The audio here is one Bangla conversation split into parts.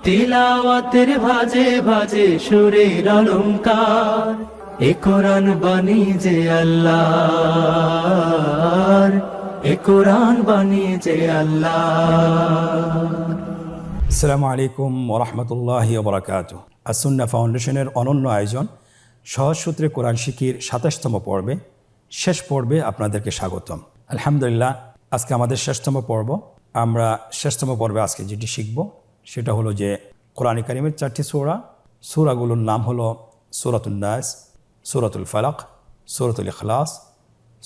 তিলাওয়াতের ভাজে ভাজে সুরের অলংকার, এ কোরআন বাণী যে আল্লাহর, এ কোরআন বাণী যে আল্লাহর। আসসালামু আলাইকুম ওয়া রাহমাতুল্লাহি ওয়া বারাকাতুহু। আস-সুন্নাহ ফাউন্ডেশনের অনন্য আয়োজন সহজ সূত্রে কোরআন শিখির ২৭তম পর্বে, শেষ পর্বে আপনাদেরকে স্বাগতম। আলহামদুলিল্লাহ, আজকে আমাদের শেষতম পর্ব। আমরা শেষতম পর্বে আজকে যেটি শিখব সেটা হলো যে কোরআন কারীমের ৪টি সূরা, সূরাগুলোর নাম হলো সূরাতুন নাস, সূরাতুল ফালাক, সূরাতুল ইখলাস,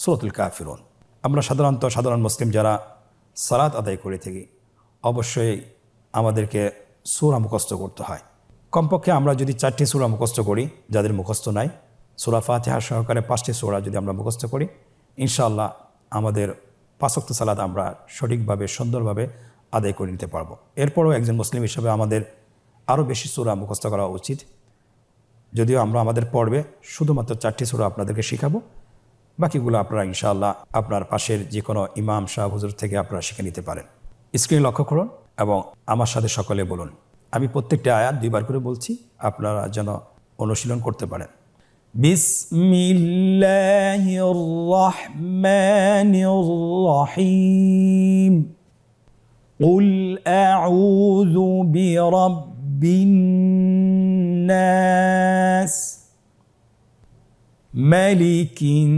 সূরাতুল কাফিরুন। আমরা সাধারণ মুসলিম যারা সালাত আদায় করে থাকি, অবশ্যই আমাদেরকে সূরা মুখস্থ করতে হয়। কমপক্ষে আমরা যদি ৪টি সূরা মুখস্থ করি, যাদের মুখস্থ নাই, সূরা ফাতিহা সহকারে ৫টি সূরা যদি আমরা মুখস্থ করি, ইনশাআল্লাহ আমাদের ৫ ওয়াক্ত সালাত আমরা সঠিকভাবে সুন্দরভাবে আদায় করে নিতে পারবো। এরপরও একজন মুসলিম হিসেবে আমাদের আরও বেশি সূরা মুখস্থ করা উচিত। যদিও আমরা আমাদের পর্বে শুধুমাত্র ৪টি সূরা আপনাদেরকে শেখাবো, বাকিগুলো আপনারা ইনশাআল্লাহ আপনার পাশের যে কোনো ইমাম সাহেব হুজুর থেকে আপনারা শিখে নিতে পারেন। স্ক্রিনে লক্ষ্য করুন এবং আমার সাথে সকলে বলুন। আমি প্রত্যেকটা আয়াত ২ বার করে বলছি, আপনারা যেন অনুশীলন করতে পারেন। বিসমিল্লাহির রহমানির রহিম। কুল আউযু বিরাব্বিন নাস, মালিকিন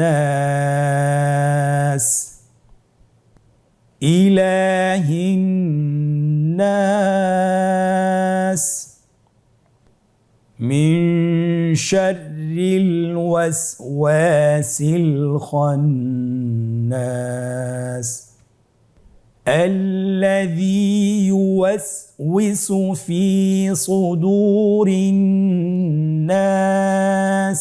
নাস, ইলাহিন নাস, মিন শাররিল ওয়াসওয়াসিল খান্নাস, الذي يوسوس في صدور الناس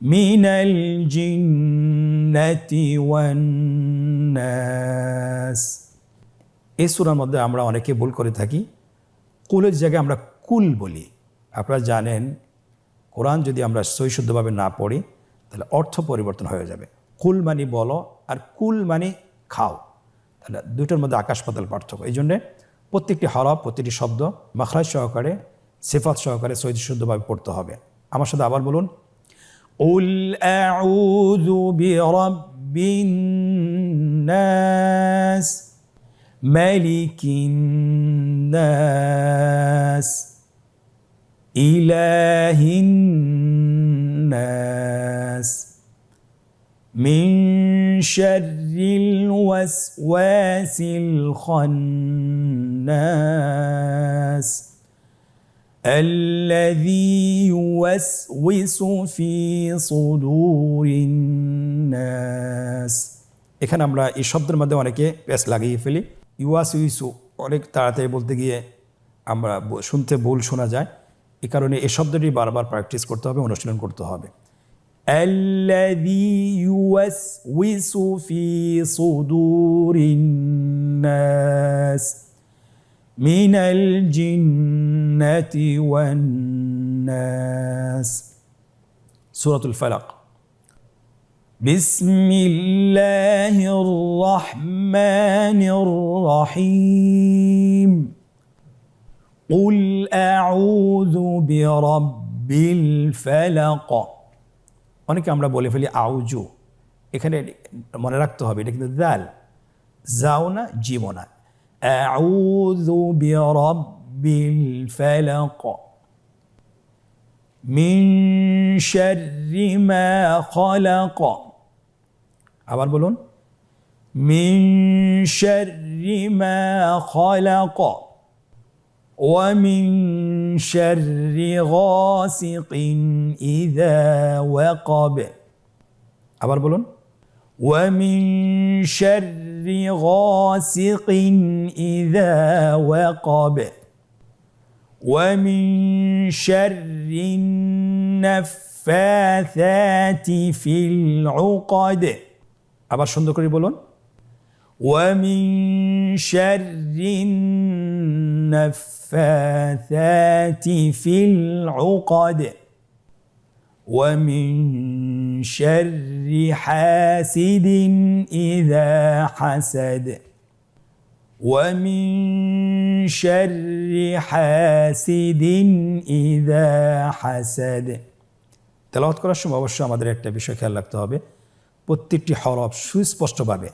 من الجنة والناس। এই সূরার মধ্যে আমরা অনেকে ভুল করে থাকি, কুলের জায়গায় আমরা কুল বলি। আপনারা জানেন, কোরআন যদি আমরা সহি শুদ্ধভাবে না পড়ি তাহলে অর্থ পরিবর্তন হয়ে যাবে। কুল মানে বলো আর কুল মানে খাও, তাহলে দুটোর মধ্যে আকাশ পাতাল পার্থক্য। এই জন্যে প্রত্যেকটি হরফ, প্রতিটি শব্দ মাখরাজ সহকারে, সিফাত সহকারে সহি শুদ্ধভাবে পড়তে হবে। আমার সাথে আবার বলুন, কুল আউযু বিরাব্বিন নাস, মালিকিন নাস, ইলাহিন নাস, মিন শাররিল ওয়াসওয়াসিল খান্নাস, الذي يوسوس في صدور الناس। এখানে আমরা এই শব্দের মধ্যে অনেকে পেস লাগিয়ে ফেলি। ইউয়াসউইসু অনেক তাড়াতাড়ি বলতে গিয়ে আমরা শুনতে ভুল শোনা যায়। এই কারণে এই শব্দটি বারবার প্র্যাকটিস করতে হবে, অনুশীলন করতে হবে। الذي يوسوس في صدور الناس من الجنة والناس। سورة الفلق. بسم الله الرحمن الرحيم. قل أعوذ برب الفلق। অনেকে আমরা বলে ফেলি আউযু, এখানে মনে রাখতে হবে এটা কিন্তু দাল, যাও না, জীবও না। আউযু বিরাব্বিল ফালাক, মিন শাররি মা খালাক। আবার বলুন, মিন শাররি মা খালাক, ওয়া মিন শাররি গাসিকিন ইযা ওয়াকাব। আবার বলুন, ওয়া মিন শাররি গাসিকিন ইযা ওয়াকাব, ওয়া মিন শাররিন নাফফাথাতি ফিল উকাদ। আবার সুন্দর করে বলুন, ওয়া মিন শাররিন নাফফাথাতি ফিল উকাদ, ওয়া মিন শাররি হাসিদিন ইযা হাসাদ, ওয়া মিন শাররি হাসিদিন ইযা হাসাদ। তেলাওয়াত করার সময় অবশ্যই আমাদের একটা বিষয় খেয়াল রাখতে হবে, প্রত্যেকটি হরফ সুস্পষ্টভাবে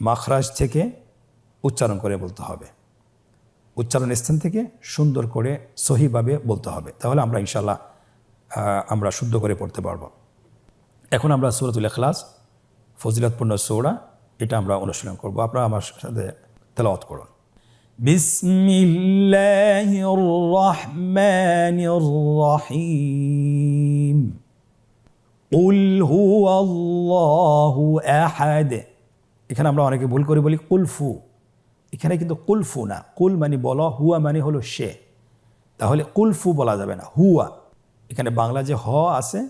মাখরাজ থেকে উচ্চারণ করে বলতে হবে, উচ্চারণ স্থান থেকে সুন্দর করে সহিভাবে বলতে হবে, তাহলে আমরা ইনশাআল্লাহ আমরা শুদ্ধ করে পড়তে পারব। এখন আমরা সূরাতুল ইখলাস ফজিলতপূর্ণ সূরা, এটা আমরা অনুশীলন করব। আপনারা আমার সাথে তেলাওয়াত করুন। বিসমিল্লাহির রহমানির রহিম। কুল হুয়াল্লাহু আহাদ। এখানে আমরা অনেকে ভুল করে বলি কুলফু, এখানে কিন্তু কুলফু না, কুল মানে বলো, হুয়া মানে হলো সে, তাহলে কুলফু বলা যাবে না, হুয়া। এখানে বাংলা যে হ আছে,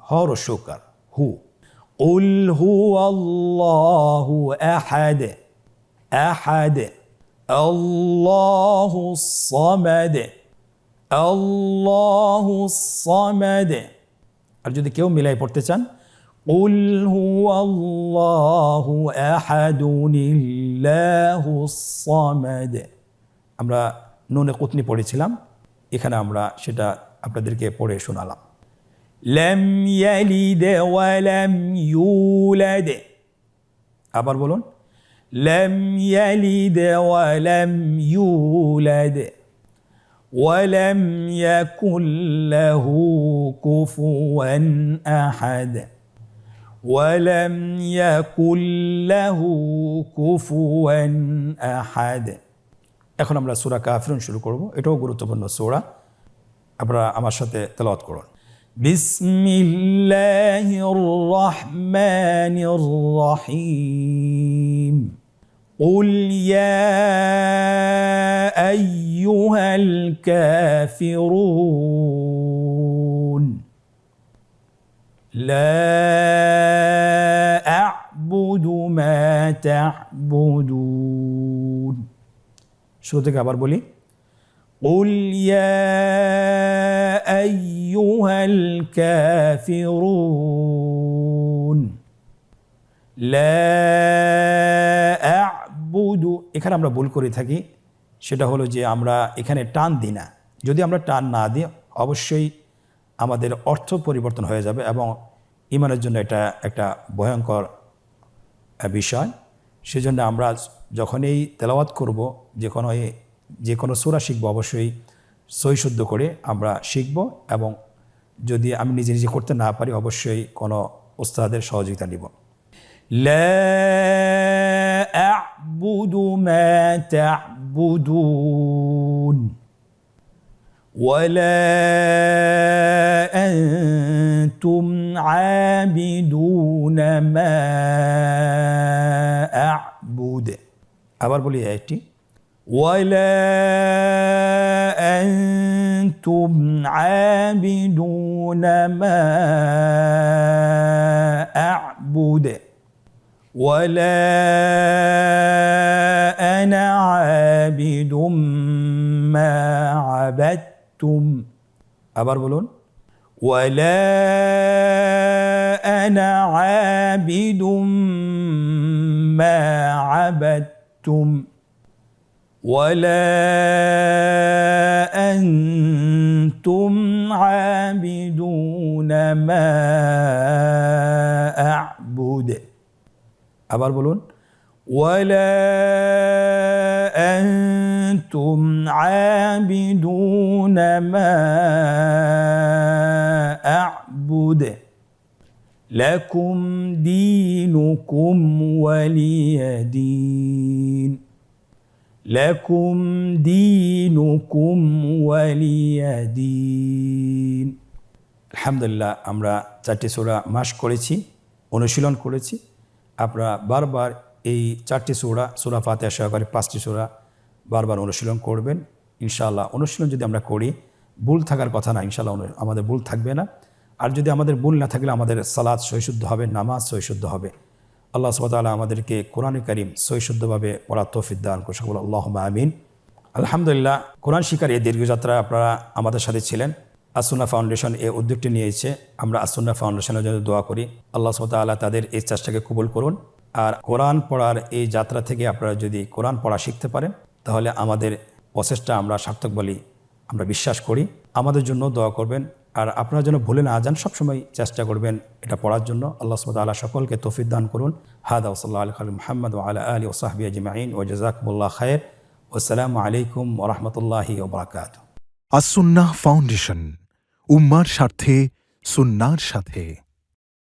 হ রস্যকার, হু। কুল হুয়াল্লাহু আহাদ, আহাদ। আল্লাহুস সামাদ, আল্লাহুস সামাদ। আর যদি কেউ মিলাই পড়তে চান, কুল হুয়াল্লাহু আহাদুনিল্লাহুস সামাদ। আমরা নুনে কুতনি পড়েছিলাম, এখানে আমরা সেটা আপনাদেরকে পড়ে শোনালাম। লাম ইয়ালিদ ওয়া লাম ইউলাদ। আবার বলুন, লাম ইয়ালিদ ওয়া লাম ইউলাদ ওয়া লাম ইয়াকুল লাহু কুফুয়ান আহাদ ওয়া লাম ইয়াকুল লাহু কুফুয়ান আহাদ। এখন আমরা সূরা কাফিরুন শুরু করব, এটাও গুরুত্বপূর্ণ সূরা। আপনারা আমার সাথে তেলাওয়াত করুন। বিসমিল্লাহির রহমানির রহিম। কুল ইয়া আইয়ুহাল কাফিরুন লা আ'বুদু মা তা'বুদুন। শুরু থেকে আবার বলি, قل يا أيها الكافرون لا أعبد। এখানে আমরা ভুল করে থাকি, সেটা হলো যে আমরা এখানে টান দিই না। যদি আমরা টান না দিই অবশ্যই আমাদের অর্থ পরিবর্তন হয়ে যাবে এবং ইমানের জন্য এটা একটা ভয়ঙ্কর বিষয়। সেজন্য আমরা যখনই তেলাওয়াত করব, যে কোনো সূরা শিখব, অবশ্যই সহি শুদ্ধ করে আমরা শিখব, এবং যদি আমি নিজে নিজে করতে না পারি অবশ্যই কোনো উস্তাদের সহযোগিতা নিব। লা আ'বুদু মা তা'বুদুন ওয়ালা আনতুম আবিদুনা মা আ'বুদ। আবার বলি একটি, ওয়ালা আনতুম আবিদুনা মা আ'বুদ ওয়ালা আনা আবিদুম মা আবাদতুম। আবার বলুন, ওয়ালা আনা আবিদুম মা আবাদতুম ولا أنتم عابدون ما أعبد। আবার বলুন, ولا أنتم عابدون ما أعبد لكم دينكم ولي دين لكم دينكم ولي دين। আলহামদুলিল্লাহ, আমরা 4টি সূরা মাস করেছি, অনুশীলন করেছি। আপনারা বারবার এই 4টি সূরা ফাতিহা সহকারে 5টি সূরা বারবার অনুশীলন করবেন ইনশাআল্লাহ। অনুশীলন যদি আমরা করি, ভুল থাকার কথা না, ইনশাআল্লাহ আমাদের ভুল থাকবে না। আর যদি আমাদের ভুল না থাকলে আমাদের সালাত সহিশুদ্ধ হবে, নামাজ সহিশুদ্ধ হবে। আল্লাহ সুবহানাহু ওয়া তাআলা আমাদেরকে কোরআন কারীম সহিশুদ্ধভাবে পড়ার তৌফিক দান করুন, সকলে আল্লাহুম্মা আমিন। আলহামদুলিল্লাহ, কোরআন শিক্ষার এই দীর্ঘযাত্রায় আপনারা আমাদের সাথে ছিলেন। আস-সুন্নাহ ফাউন্ডেশন এই উদ্যোগটি নিয়েছে, আমরা আস-সুন্নাহ ফাউন্ডেশনের জন্য দোয়া করি। আল্লাহ সুবহানাহু ওয়া তাআলা তাদের এই চেষ্টাকে কবুল করুন। আর কোরআন পড়ার এই যাত্রা থেকে আপনারা যদি কোরআন পড়া শিখতে পারেন, তাহলে আমাদের প্রসেসটা আমরা সার্থক বলি আমরা বিশ্বাস করি। আমাদের জন্য দোয়া করবেন, আর আপনারা যেন ভুলে না যান, সবসময় চেষ্টা করবেন এটা পড়ার জন্য। আল্লাহ সুবহানাহু ওয়া তাআলা সকলকে তৌফিক দান করুন। হাদা ওয়া সাল্লাল্লাহু আলা মুহাম্মদ ওয়া আলা আলিহি ওয়া সাহবিহি আজমাইন ওয়া জাযাকুমুল্লাহু খাইর। ওয়াসসালামু আলাইকুম ওয়া রাহমাতুল্লাহি ওয়া বারাকাতুহু। আস-সুন্নাহ ফাউন্ডেশন, উম্মার স্বার্থে সুন্নাহর সাথে।